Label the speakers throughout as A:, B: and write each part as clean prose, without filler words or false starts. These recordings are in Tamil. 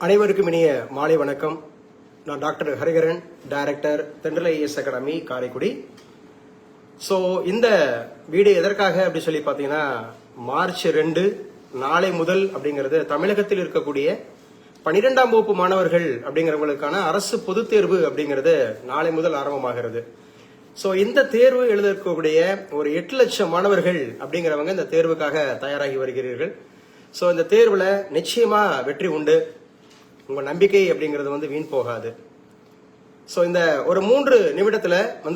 A: அனைவருக்கும் இனிய மாலை வணக்கம். நான் டாக்டர் ஹரிகரன், டைரக்டர் தென்றல் ஐஏஎஸ் அகாடமி, காரைக்குடி. ஸோ இந்த வீடியோ எதற்காக அப்படி சொல்லி பார்த்தீங்கன்னா, மார்ச் 2 நாளை முதல் அப்படிங்கிறது தமிழகத்தில் இருக்கக்கூடிய 12ஆம் வகுப்பு மாணவர்கள் அப்படிங்கிறவங்களுக்கான அரசு பொதுத் தேர்வு அப்படிங்கிறது நாளை முதல் ஆரம்பமாகிறது. ஸோ இந்த தேர்வு எழுத இருக்கக்கூடிய ஒரு 8 லட்சம் மாணவர்கள் அப்படிங்கிறவங்க இந்த தேர்வுக்காக தயாராகி வருகிறீர்கள். ஸோ இந்த தேர்வுல நிச்சயமா வெற்றி உண்டு. உங்க நம்பிக்கை அப்படிங்கிறது வீண் போகாது. ஸோ இந்த ஒரு 3 நிமிடத்துல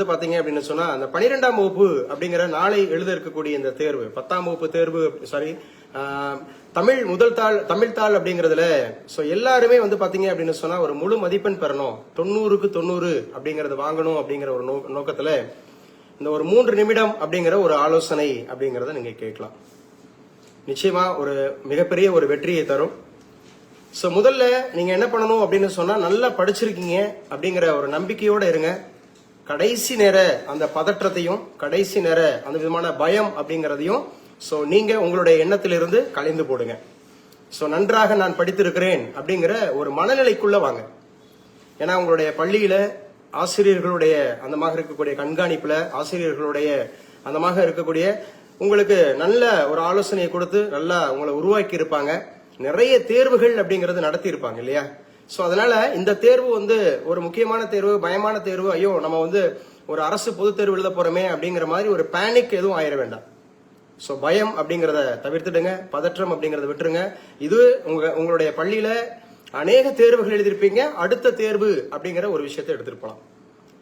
A: பாத்தீங்க அப்படின்னு சொன்னா, அந்த 12ஆம் வகுப்பு அப்படிங்கிற நாளை எழுத இருக்கக்கூடிய இந்த தேர்வு, 10ஆம் வகுப்பு தேர்வு, தமிழ் முதல் தாள், தமிழ் தாள் அப்படிங்கறதுல ஸோ எல்லாருமே பாத்தீங்க அப்படின்னு சொன்னா ஒரு முழு மதிப்பெண் பெறணும், 90க்கு 90 அப்படிங்கறது வாங்கணும் அப்படிங்கிற ஒரு நோக்கத்துல இந்த ஒரு 3 நிமிடம் அப்படிங்கிற ஒரு ஆலோசனை அப்படிங்கறத நீங்க கேட்கலாம். நிச்சயமா ஒரு மிகப்பெரிய ஒரு வெற்றியை தரும். ஸோ முதல்ல நீங்க என்ன பண்ணணும் அப்படின்னு சொன்னா, நல்லா படிச்சிருக்கீங்க அப்படிங்கிற ஒரு நம்பிக்கையோட இருங்க. கடைசி நேர அந்த பதற்றத்தையும், கடைசி நேர அந்த விதமான பயம் அப்படிங்கறதையும் ஸோ நீங்க உங்களுடைய எண்ணத்திலிருந்து கலைந்து போடுங்க. ஸோ நன்றாக நான் படித்திருக்கிறேன் அப்படிங்கிற ஒரு மனநிலைக்குள்ள வாங்க. ஏன்னா உங்களுடைய பள்ளியில ஆசிரியர்களுடைய அந்தமாக இருக்கக்கூடிய கண்காணிப்புல, ஆசிரியர்களுடைய அந்தமாக இருக்கக்கூடிய உங்களுக்கு நல்ல ஒரு ஆலோசனையை கொடுத்து நல்லா உங்களை உருவாக்கி இருப்பாங்க. நிறைய தேர்வுகள் அப்படிங்கறது நடத்தி இருப்பாங்க இல்லையா? சோ அதனால இந்த தேர்வு ஒரு முக்கியமான தேர்வு, பயமான தேர்வு, ஐயோ நம்ம ஒரு அரசு பொது தேர்வு எழுத போறோமே அப்படிங்கிற மாதிரி ஒரு பேனிக் எதுவும் ஆயிட வேண்டாம். சோ பயம் அப்படிங்கறத தவிர்த்துடுங்க, பதற்றம் அப்படிங்கறத விட்டுருங்க. இது உங்களுடைய பள்ளியில அநேக தேர்வுகள் எழுதியிருப்பீங்க, அடுத்த தேர்வு அப்படிங்கிற ஒரு விஷயத்தை எடுத்துட்டு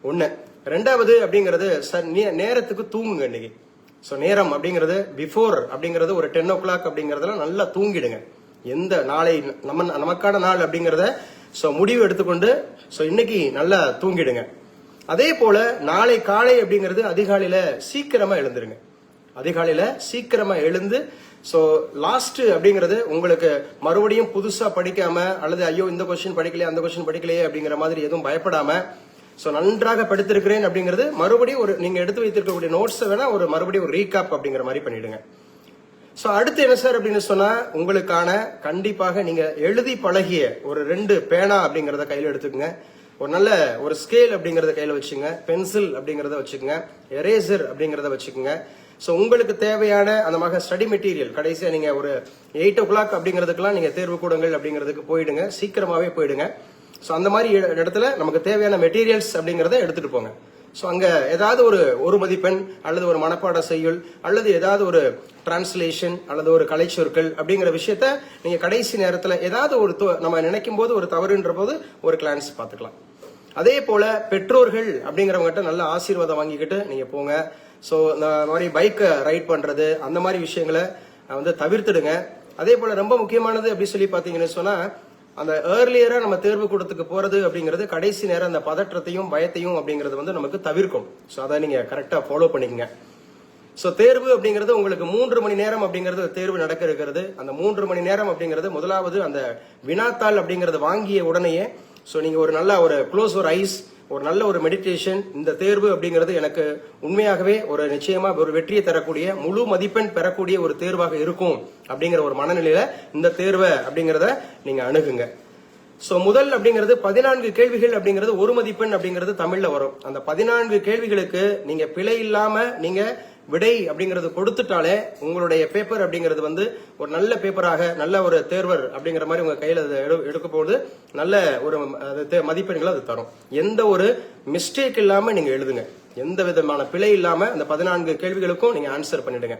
A: ஒண்ணு. ரெண்டாவது அப்படிங்கறது நேரத்துக்கு தூங்குங்க இன்னைக்கு. சோ நேரம் அப்படிங்கறது பிஃபோர் அப்படிங்கறது ஒரு 10 o'clock அப்படிங்கறதுல நல்லா தூங்கிடுங்க. எந்த நாளை நமக்கான நாள் அப்படிங்கறத முடிவு எடுத்துக்கொண்டு இன்னைக்கு நல்லா தூங்கிடுங்க. அதே போல நாளை காலை அப்படிங்கறது அதிகாலையில சீக்கிரமா எழுந்துருங்க. அதிகாலையில சீக்கிரமா எழுந்து லாஸ்ட் அப்படிங்கறது உங்களுக்கு மறுபடியும் புதுசா படிக்காம, அல்லது ஐயோ இந்த கொஸ்டின் படிக்கலையே அந்த கொஸ்டின் படிக்கலையே அப்படிங்கிற மாதிரி எதுவும் பயப்படாம நன்றாக படித்திருக்கிறேன் அப்படிங்கிறது மறுபடியும் நீங்க எடுத்து வைத்திருக்கக்கூடிய நோட்ஸ் வேணா மறுபடியும் ஒரு ரீகாப் அப்படிங்கிற மாதிரி பண்ணிடுங்க. சோ அடுத்து என்ன சார் அப்படின்னு சொன்னா, உங்களுக்கான கண்டிப்பாக நீங்க எழுதி பழகிய ஒரு 2 பேனா அப்படிங்கறத கையில எடுத்துக்கங்க. ஒரு நல்ல ஒரு ஸ்கேல் அப்படிங்கறத கையில வச்சுங்க, பென்சில் அப்படிங்கறத வச்சுக்கோங்க, எரேசர் அப்படிங்கறத வச்சுக்கோங்க. சோ உங்களுக்கு தேவையான அந்த ஸ்டடி மெட்டீரியல் கடைசியா நீங்க ஒரு 8 o'clock அப்படிங்கறதுக்கெல்லாம் நீங்க தேர்வு கூடங்கள் அப்படிங்கறதுக்கு போயிடுங்க, சீக்கிரமாவே போயிடுங்க. சோ அந்த மாதிரி இடத்துல நமக்கு தேவையான மெட்டீரியல்ஸ் அப்படிங்கறத எடுத்துட்டு போங்க. சோ அங்க ஏதாவது ஒரு மதிப்பெண் அல்லது ஒரு மனப்பாட செய்யுள் அல்லது ஏதாவது ஒரு டிரான்ஸ்லேஷன் அல்லது ஒரு கலைச்சொற்கள் அப்படிங்கிற விஷயத்த நீங்க கடைசி நேரத்துல ஏதாவது நம்ம நினைக்கும் போது ஒரு தவறுன்ற போது ஒரு கிளான்ஸ் பாத்துக்கலாம். அதே போல பெற்றோர்கள் அப்படிங்கிறவங்ககிட்ட நல்ல ஆசீர்வாதம் வாங்கிக்கிட்டு நீங்க போங்க. சோ இந்த மாதிரி பைக் ரைட் பண்றது அந்த மாதிரி விஷயங்களை தவிர்த்துடுங்க. அதே போல ரொம்ப முக்கியமானது அப்படி சொல்லி பாத்தீங்கன்னு சொன்னா, அந்த ஏர்லியரா நம்ம தேர்வு கூடத்துக்கு போறது அப்படிங்கிறது கடைசி நேரம் அந்த பதற்றத்தையும் பயத்தையும் அப்படிங்கறது நமக்கு தவிர்க்கும். சோ அதை நீங்க கரெக்டா ஃபாலோ பண்ணிக்கங்க. சோ தேர்வு அப்படிங்கிறது உங்களுக்கு 3 மணி நேரம் அப்படிங்கிறது தேர்வு நடக்க இருக்கிறது. அந்த 3 மணி நேரம் அப்படிங்கிறது முதலாவது அந்த வினாத்தாள் அப்படிங்கறது வாங்கிய உடனேயே நீங்க ஒரு நல்ல ஒரு க்ளோஸ் ஒரு ஐஸ், ஒரு நல்ல ஒரு மெடிடேஷன், இந்த தேர்வு அப்படிங்கிறது எனக்கு உண்மையாகவே ஒரு நிச்சயமா ஒரு வெற்றியை தரக்கூடிய, முழு மதிப்பெண் பெறக்கூடிய ஒரு தேர்வாக இருக்கும் அப்படிங்கிற ஒரு மனநிலையில இந்த தேர்வை அப்படிங்கறத நீங்க அணுகுங்க. சோ முதல் அப்படிங்கிறது 14 கேள்விகள் அப்படிங்கிறது 1 மதிப்பெண் அப்படிங்கிறது தமிழ்ல வரும். அந்த 14 கேள்விகளுக்கு நீங்க பிழை இல்லாம நீங்க விடை அப்படிங்கறது கொடுத்துட்டாலே உங்களுடைய பேப்பர் அப்படிங்கிறது ஒரு நல்ல பேப்பராக, நல்ல ஒரு தேர்வர் அப்படிங்கிற மாதிரி உங்க கையில எடுக்க போது நல்ல ஒரு மதிப்பெண்களை அது தரும். எந்த ஒரு மிஸ்டேக் இல்லாம நீங்க எழுதுங்க, எந்த விதமான பிழை இல்லாம அந்த 14 கேள்விகளுக்கும் நீங்க ஆன்சர் பண்ணிடுங்க.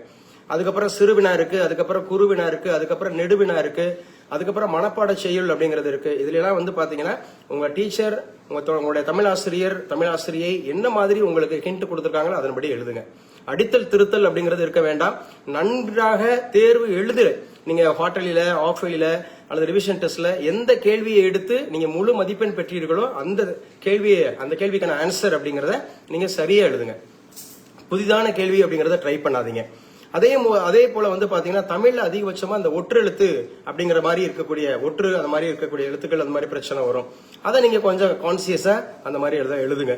A: அதுக்கப்புறம் சிறுவினா இருக்கு, அதுக்கப்புறம் குறுவினா இருக்கு, அதுக்கப்புறம் நெடுவினா இருக்கு, அதுக்கப்புறம் மனப்பாட செய்யுள் அப்படிங்கிறது இருக்கு. இதுல எல்லாம் பாத்தீங்கன்னா உங்க டீச்சர், உங்களுடைய தமிழாசிரியை என்ன மாதிரி உங்களுக்கு ஹிண்ட் கொடுத்திருக்காங்களோ அதன்படி எழுதுங்க. அடித்தல் திருத்தல் அப்படிங்கிறது இருக்க வேண்டாம். நன்றாக தேர்வு எழுது. நீங்க ஹாட்டலில, ஆஃபேலில அல்லது ரிவிஷன் டெஸ்ட்ல எந்த கேள்வியை எடுத்து நீங்க முழு மதிப்பெண் பெற்றீர்களோ அந்த கேள்விக்கான ஆன்சர் அப்படிங்கறத நீங்க சரியா எழுதுங்க. புதிதான கேள்வி அப்படிங்கறத ட்ரை பண்ணாதீங்க. அதே போல பாத்தீங்கன்னா தமிழ்ல அதிகபட்சமா அந்த ஒற்று எழுத்து அப்படிங்கிற மாதிரி இருக்கக்கூடிய அந்த மாதிரி இருக்கக்கூடிய எழுத்துக்கள் அந்த மாதிரி பிரச்சனை வரும். அதை நீங்க கொஞ்சம் கான்சியஸா அந்த மாதிரி எழுதுங்க.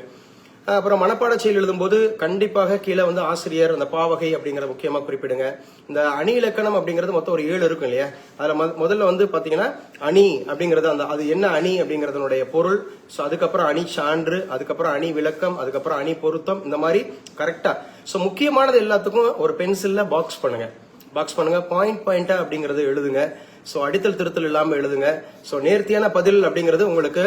A: அப்புறம் மனப்பாட செயல் எழுதும்போது கண்டிப்பாக கீழே வந்து ஆசிரியர் அந்த பாவகை அப்படிங்கறத முக்கியமா குறிப்பிடுங்க. இந்த அணி இலக்கணம் அப்படிங்கிறது மொத்தம் ஒரு 7 இருக்கும் இல்லையா, அதுல முதல்ல வந்து பாத்தீங்கன்னா அணி அப்படிங்கறது அது என்ன அணி அப்படிங்கறதனுடைய பொருள், சோ அதுக்கப்புறம் அணி சான்று, அதுக்கப்புறம் அணி விளக்கம், அதுக்கப்புறம் அணி பொருத்தம், இந்த மாதிரி கரெக்டா. சோ முக்கியமானது எல்லாத்துக்கும் ஒரு பென்சில்ல பாக்ஸ் பண்ணுங்க, பாயிண்டா அப்படிங்கறது எழுதுங்க. சோ அடித்தல் திருத்தல் இல்லாம எழுதுங்க. சோ நேர்த்தியான பதில் அப்படிங்கிறது உங்களுக்கு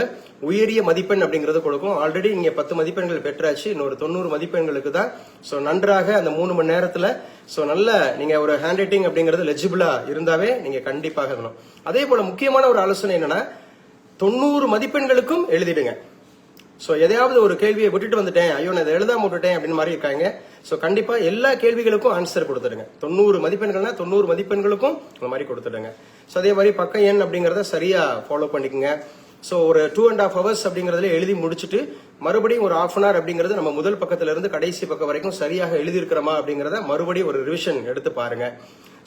A: உயரிய மதிப்பெண் அப்படிங்கறது கொடுக்கும். ஆல்ரெடி நீங்க 10 மதிப்பெண்கள் பெற்றாச்சு, இன்னொரு 90 மதிப்பெண்களுக்கு தான். சோ நன்றாக அந்த 3 மணி நேரத்துல சோ நல்ல நீங்க ஒரு ஹேண்ட் ரைட்டிங் அப்படிங்கறது லெஜிபிளா இருந்தாவே நீங்க கண்டிப்பாக இருக்கணும். அதே போல முக்கியமான ஒரு ஆலோசனை என்னன்னா 90 மதிப்பெண்களுக்கும் எழுதிடுங்க. சோ எதையாவது ஒரு கேள்வியை விட்டுட்டு வந்துட்டேன், ஐயோ நான் இதை எழுதாம விட்டுட்டேன் அப்படின்னு மாதிரி இருக்காங்க. சோ கண்டிப்பா எல்லா கேள்விகளுக்கும் ஆன்சர் கொடுத்துடுங்க. 90 மதிப்பெண்கள்னா 90 மதிப்பெண்களுக்கும் இந்த மாதிரி கொடுத்துடுங்க. சோ அதே மாதிரி பக்க எண் அப்படிங்கறத சரியா ஃபாலோ பண்ணிக்கோங்க. சோ ஒரு 2.5 hours அப்படிங்கறதுல எழுதி முடிச்சுட்டு மறுபடியும் ஒரு 1/2 hour அப்படிங்கறது நம்ம முதல் பக்கத்துல இருந்து கடைசி பக்கம் வரைக்கும் சரியாக எழுதி இருக்கிறோமா அப்படிங்கறத மறுபடியும் ஒரு ரிவிஷன் எடுத்து பாருங்க.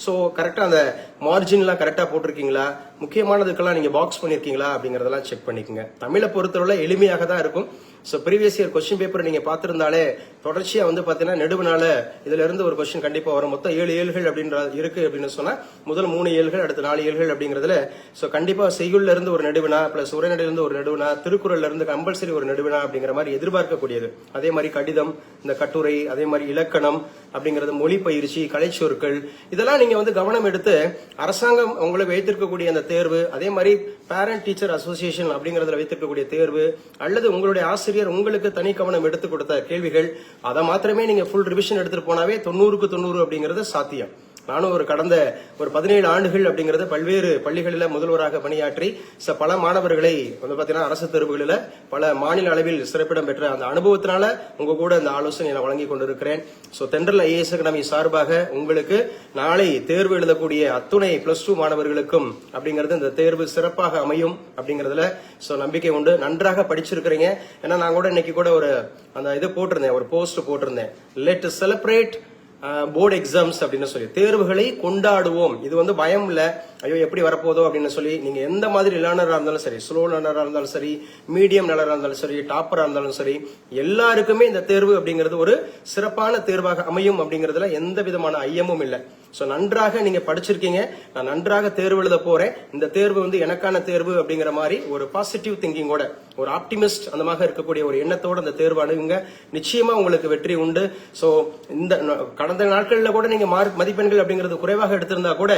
A: சோ கரெக்டா அந்த மார்ஜின் எல்லாம் கரெக்டா போட்டிருக்கீங்களா, முக்கியமானதுக்கெல்லாம் நீங்க பாக்ஸ் பண்ணிருக்கீங்களா அப்படிங்கறதெல்லாம் செக் பண்ணிக்கோங்க. தமிழை பொறுத்தவரை எளிமையாக தான் இருக்கும். So previous year question paper நீங்க பாத்திருந்தாலே தொடர்ச்சியா வந்து பாத்தீங்கன்னா நெடுவுனால இதுல இருந்து ஒரு கொஸ்டின் கண்டிப்பா வரும். மொத்தம் 7 ஏழுகள் அப்படின்ற இருக்கு அப்படின்னு சொன்னா முதல் 3 ஏழுகள், அடுத்த 4 ஏழுகள் அப்படிங்கறதுல சோ கண்டிப்பா செய்யுள்ல இருந்து ஒரு நெடுவினா, பிளஸ் உரைநடையில இருந்து ஒரு நெடுவினா, திருக்குறள்ல இருந்து கம்பல்சரி ஒரு நெடுவினா அப்படிங்கிற மாதிரி எதிர்பார்க்கக்கூடியது. அதே மாதிரி கடிதம், இந்த கட்டுரை, அதே மாதிரி இலக்கணம் அப்படிங்கிறது, மொழி பயிற்சி, கலைச்சொற்கள், இதெல்லாம் நீங்க வந்து கவனம் எடுத்து அரசாங்கம் உங்களுக்கு வைத்திருக்கக்கூடிய அந்த தேர்வு, அதே மாதிரி பேரண்ட் டீச்சர் அசோசியேஷன் அப்படிங்கறதுல வைத்திருக்கக்கூடிய தேர்வு, அல்லது உங்களுடைய ஆசிரியர் உங்களுக்கு தனி கவனம் எடுத்து கொடுத்த கேள்விகள், அதை மாத்திரமே நீங்க ஃபுல் ரிவிஷன் எடுத்துட்டு போனாவே 90க்கு 90 அப்படிங்கறது சாத்தியம். நானும் கடந்த 17 ஆண்டுகள் அப்படிங்கறது பல்வேறு பள்ளிகளில் முதல்வராக பணியாற்றி பல மாணவர்களை வந்து பாத்தீங்கன்னா அரசு தேர்வுகளில் பல மாநில அளவில் சிறப்பிடம் பெற்ற அந்த அனுபவத்தினால உங்க கூட இந்த ஆலோசனை நான் வழங்கி கொண்டிருக்கிறேன். சோ தென்றல் ஐஏஎஸ் அகாடமி சார்பாக உங்களுக்கு நாளை தேர்வு எழுதக்கூடிய அத்துணை +2 மாணவர்களுக்கும் அப்படிங்கறது இந்த தேர்வு சிறப்பாக அமையும் அப்படிங்கறதுல சோ நம்பிக்கை உண்டு. நன்றாக படிச்சிருக்கிறீங்க. ஏன்னா நான் கூட இன்னைக்கு கூட அந்த இது போட்டிருந்தேன், ஒரு போஸ்ட் போட்டிருந்தேன், லெட் செலிப்ரேட் போர்டு எக்ஸாம்ஸ் அப்படின்னு சொல்லி, தேர்வுகளை கொண்டாடுவோம். இது வந்து பயம் இல்ல, ஐயோ எப்படி வரப்போதோ அப்படின்னு சொல்லி நீங்க எந்த மாதிரி லேர்னரா இருந்தாலும் சரி, ஸ்லோ லேர்னரா இருந்தாலும் சரி, மீடியம் லேர்னரா இருந்தாலும் சரி, டாப்பரா இருந்தாலும் சரி, எல்லாருக்குமே இந்த தேர்வு அப்படிங்கிறது ஒரு சிறப்பான தேர்வாக அமையும் அப்படிங்கறதுல எந்த விதமான ஐயமும் இல்லை. சோ நன்றாக நீங்க படிச்சிருக்கீங்க, நான் நன்றாக தேர்வு எழுத போறேன், இந்த தேர்வு வந்து எனக்கான தேர்வு அப்படிங்கிற மாதிரி ஒரு பாசிட்டிவ் திங்கிங்கோட, ஒரு ஆப்டிமிஸ்ட் அந்த மாதிரி இருக்கக்கூடிய ஒரு எண்ணத்தோட இந்த தேர்வு அணுகுங்க. நிச்சயமா உங்களுக்கு வெற்றி உண்டு. சோ இந்த கடந்த நாட்கள்ல கூட நீங்க மதிப்பெண்கள் அப்படிங்கிறது குறைவாக எடுத்திருந்தா கூட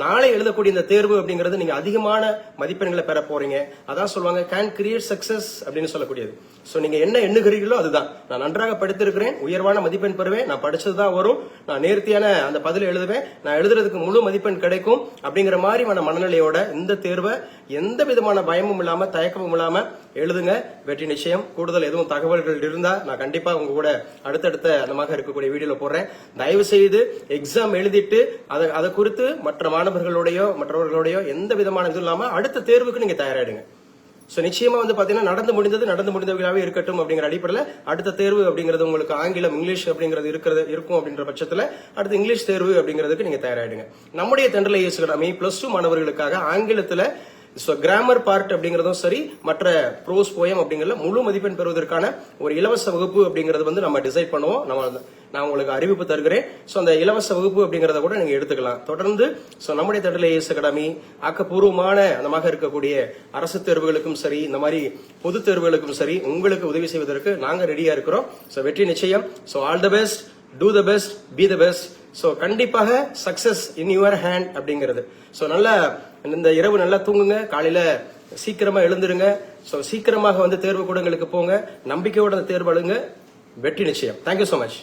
A: நாளை எழுதக்கூடிய இந்த தேர்வு அப்படிங்கிறது நீங்க அதிகமான மதிப்பெண்களை பெற போறீங்க. அதான் சொல்லுவாங்க கேன் கிரியேட் சக்சஸ் அப்படின்னு சொல்லக்கூடியது. சோ நீங்க என்ன எண்ணுகிறீர்களோ அதுதான். நான் நன்றாக படித்திருக்கிறேன், உயர்வான மதிப்பெண் பெறுவேன், நான் படிச்சதுதான் வரும், நான் நேர்த்தியான அந்த பதில் எழுதுவேன், நான் எழுதுறதுக்கு முழு மதிப்பெண் கிடைக்கும் அப்படிங்கிற மாதிரியான மனநிலையோட இந்த தேர்வை எந்த விதமான பயமும் இல்லாம தயக்கமும் இல்லாம எழுதுங்க. வெற்றி நிச்சயம். கூடுதல் எதுவும் தகவல்கள் இருந்தா நான் கண்டிப்பா உங்க கூட அடுத்தடுத்த அந்த மாதிரி இருக்கக்கூடிய வீடியோல போடுறேன். தயவு செய்து எக்ஸாம் எழுதிட்டு அதை குறித்து மற்றவர்களோடயோ எந்த விதமான இதுவும் இல்லாம அடுத்த தேர்வுக்கு நீங்க தயாராயிடுங்க. சோ நிச்சயமா வந்து பாத்தீங்கன்னா நடந்து முடிந்தவர்களாவே இருக்கட்டும் அப்படிங்கிற அடிப்படையில் அடுத்த தேர்வு அப்படிங்கிறது உங்களுக்கு ஆங்கிலம், இங்கிலீஷ் அப்படிங்கிறது இருக்கும் அப்படின்ற பட்சத்துல அடுத்த இங்கிலீஷ் தேர்வு அப்படிங்கிறதுக்கு நீங்க தயாராயிடுங்க. நம்முடைய தென்றல் ஐஏஎஸ் அகாடமி +2 மாணவர்களுக்காக ஆங்கிலத்துல கிராமர் பார்ட் அப்படிங்கறதும் சரி, மற்ற ப்ரோஸ் போயம் அப்படிங்கறத முழு மதிப்பெண் பெறுவதற்கான ஒரு இலவச வகுப்பு அப்படிங்கறது வந்து நம்ம டிசைட் பண்ணுவோம். நான் உங்களுக்கு அறிவிப்பு தருகிறேன். சோ அந்த இலவச வகுப்பு அப்படிங்கறத கூட நீங்க எடுத்துக்கலாம். தொடர்ந்து நம்முடைய தென்றல் ஐஏஎஸ் அகாடமி ஆக்கப்பூர்வமான அந்த மாதிரி இருக்கக்கூடிய அரசு தேர்வுகளுக்கும் சரி, இந்த மாதிரி பொது தேர்வுகளுக்கும் சரி உங்களுக்கு உதவி செய்வதற்கு நாங்க ரெடியா இருக்கிறோம். சோ வெற்றி நிச்சயம். So all the best, do the best, be the best. So கண்டிப்பாக சக்சஸ் இன் யுவர் ஹேண்ட் அப்படிங்கிறது. சோ நல்லா இந்த இரவு நல்லா தூங்குங்க, காலையில சீக்கிரமா எழுந்துருங்க. சோ சீக்கிரமாக வந்து தேர்வு கூடங்களுக்கு போங்க, நம்பிக்கையோட தேர்வு அழுங்க. வெற்றி நிச்சயம். Thank you so much.